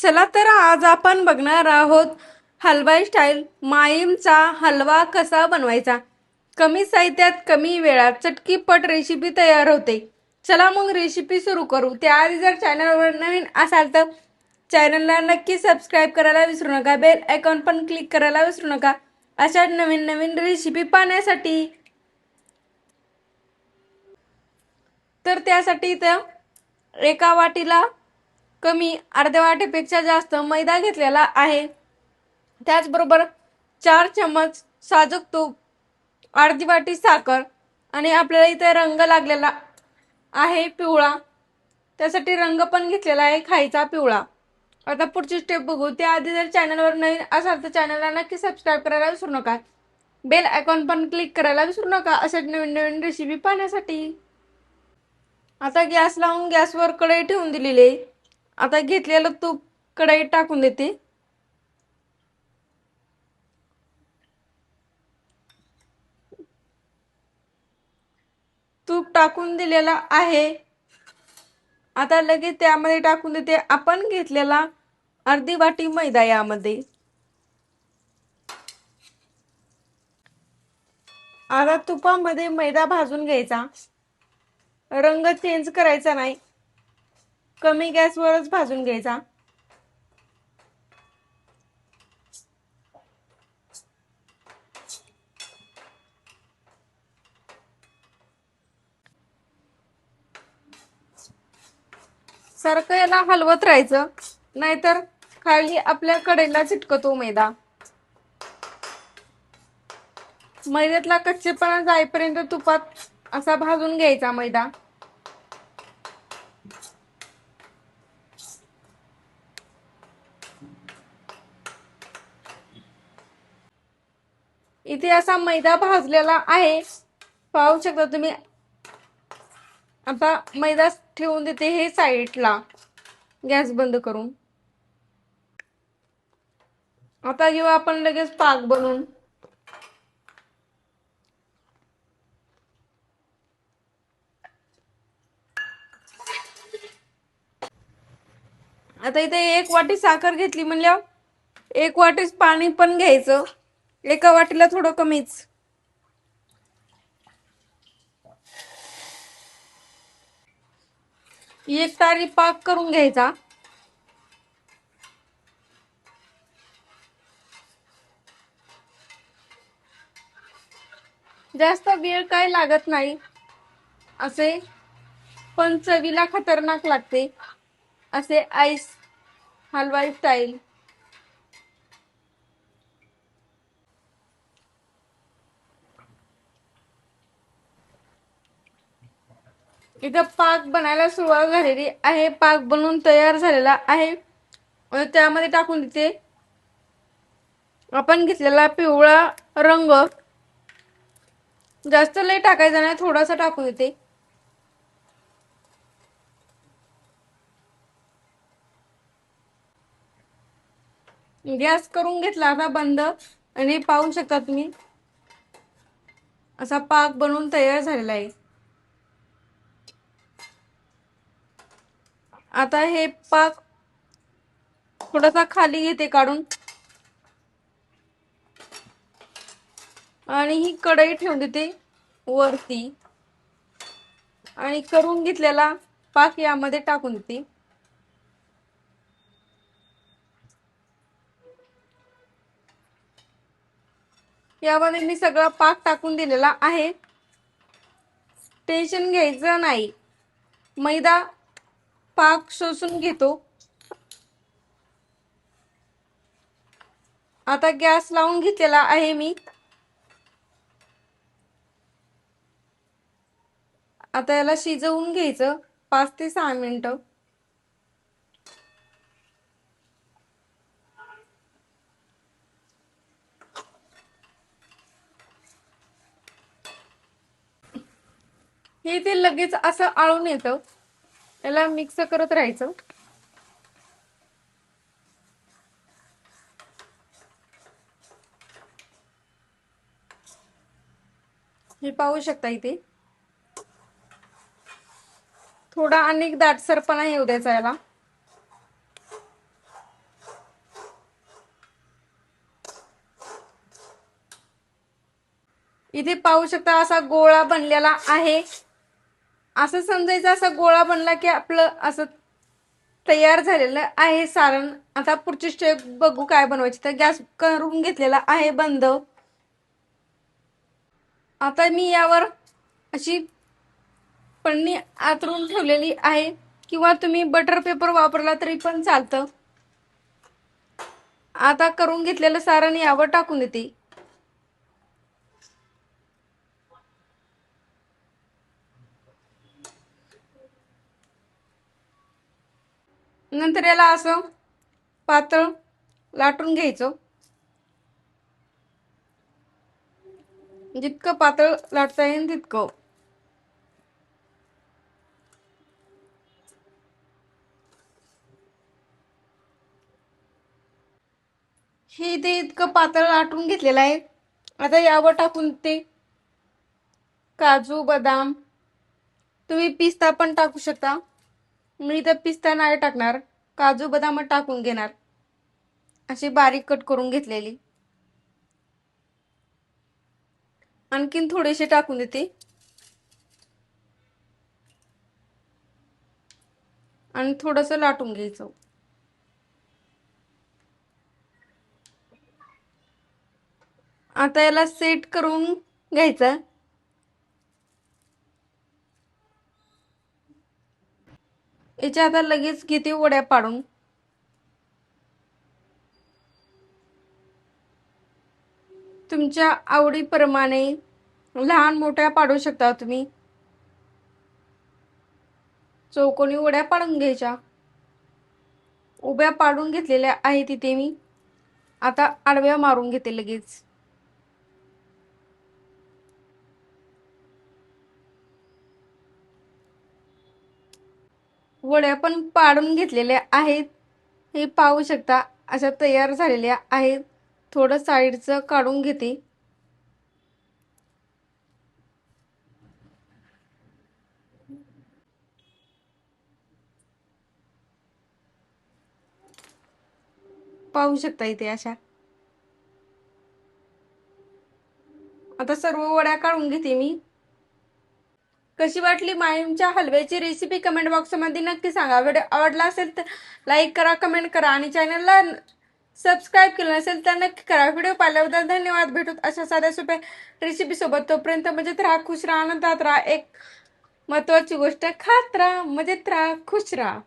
चला तर आज आपण बघणार आहोत हलवाई स्टाईल माहीमचा हलवा कसा बनवायचा। कमी साहित्यात कमी वेळात चटकीपट रेसिपी तयार होते। चला मग रेसिपी सुरू करू। त्याआधी जर चॅनलवर नवीन असाल तर चॅनलला नक्की सबस्क्राइब करायला विसरू नका। बेल आयकॉन पण क्लिक करायला विसरू नका अशा नवीन नवीन रेसिपी पाहण्यासाठी। तर त्यासाठी इथं एका वाटीला कमी अर्ध्या वाटीपेक्षा जास्त मैदा घेतलेला आहे। त्याचबरोबर 4 चम्मच साजूक तूप, अर्धी वाटी साखर आणि आपल्याला इथे रंग लागलेला आहे पिवळा, त्यासाठी रंग पण घेतलेला आहे खायचा पिवळा। आता पुढची स्टेप बघू। त्याआधी जर चॅनलवर नवीन असाल तर चॅनलला नक्की सबस्क्राइब करायला विसरू नका। बेल आयकॉन पण क्लिक करायला विसरू नका अशा नवीन नवीन रेसिपी पाहण्यासाठी। आता गॅस लावून गॅसवर कढई ठेवून दिलेली आहे। आता घेतलेलं तूप कढईत टाकून देते। तूप टाकून दिलेला आहे। आता लगेच त्यामध्ये टाकून देते आपण घेतलेला अर्धी वाटी मैदा। यामध्ये आता तुपामध्ये मैदा भाजून घ्यायचा, रंग चेंज करायचा नाही, कमी गॅसवरच भाजून घ्यायचा। सारखं याला हलवत राहायचं, नाहीतर खाली आपल्या कढईला चिटकतो मैदा। मैद्यातला कच्चेपणा जाईपर्यंत तुपात असा भाजून घ्यायचा मैदा। इथे असा मैदा भाजलेला आहे, पाहू शकता तुम्ही। आता मैदा ठेवून देते हे साईडला गॅस बंद करून। आता घेऊ आपण लगेच पाक बनवून। आता इथे 1 वाटी साखर घेतली म्हणल्यावर 1 वाटीच पाणी पण घ्यायचं, एका वाटीला थोडं कमीच। एक तारी पाक करून घ्यायचा। जास्त वेळ काय लागत नाही असे, पण चवीला खतरनाक लागते असे आईस हलवाई स्टाईल। इथं पाक बनायला सुरुवात झालेली आहे, पाक बनवून तयार झालेला आहे। त्यामध्ये टाकून देते आपण घेतलेला पिवळा रंग। जास्त लय टाकायचा नाही, थोडासा टाकून देते। गॅस करून घेतला आता बंद, आणि पाहू शकता तुम्ही असा पाक बनवून तयार झालेला आहे। आता हे पाक थोडासा खाली घेते काढून, आणि ही कढई ठेवून देते वरती, आणि करून घेतलेला पाक यामध्ये टाकून देते। यामध्ये मी सगळा पाक टाकून दिलेला आहे। टेन्शन घ्यायचं नाही, मैदा पाक शोषून घेतो। आता गॅस लावून घेतलेला आहे मी। आता याला शिजवून घ्यायचं 5 ते 6 मिनिटं। हे ते लगेच असं आळून येतं, याला मिक्स करत राहायचं। हे पाहू शकता इथे थोडा अनेक दाटसरपणा येऊ द्यायचा याला। इथे पाहू शकता असा गोळा बनलेला आहे. असं समजायचं असा गोळा बनला की आपलं असं तयार झालेलं आहे सारण. आता पुढची स्टेप बघू काय बनवायची. तर गॅस करून घेतलेला आहे बंद. आता मी यावर अशी पन्नी आतरून ठेवलेली आहे किंवा तुम्ही बटर पेपर वापरला तरी पण चालतं. आता करून घेतलेलं सारण यावर टाकून देते. नंतर याला असं पातळ लाटून घ्यायचं. जितकं पातळ लाटता येईल तितकं. हे ते इतकं पातळ लाटून घेतलेलं आहे. आता यावर टाकून ते काजू बदाम, तुम्ही पिस्ता पण टाकू शकता. मी तर पिस्ता नाही टाकणार, काजू बदाम टाकून घेणार. अशी बारीक कट करून घेतलेली. आणखीन थोडेसे टाकून देते आणि थोडंसं लाटून घ्यायचं. आता याला सेट करून घ्यायचं. याच्या आता लगेच घेते वड्या पाडून. तुमच्या आवडीप्रमाणे लहान मोठ्या पाडू शकता तुम्ही. चौकोनी वड्या पाडून घ्यायच्या. उभ्या पाडून घेतलेल्या आहे तिथे मी. आता आडव्या मारून घेते लगेच. वड्या पण पाडून घेतलेल्या आहेत. हे पाहू शकता अशा तयार झालेल्या आहेत. थोडं साईडचं काढून घेते. पाहू शकता इथे अशा. आता सर्व वड्या काढून घेते मी. कशी वाटली माहीमच्या हलव्याची रेसिपी कमेंट बॉक्समध्ये नक्की सांगा. व्हिडिओ आवडला असेल तर लाईक करा, कमेंट करा आणि चॅनलला सबस्क्राईब केलं नसेल तर नक्की करा. व्हिडिओ पाहिल्याबद्दल धन्यवाद. भेटूत अशा साध्या सोप्या रेसिपी सोबत. तोपर्यंत मजेत राहा, खुश राहा, आनंदात राहा. एक महत्वाची गोष्ट खात राहा, मजेत राहा, खुश राहा.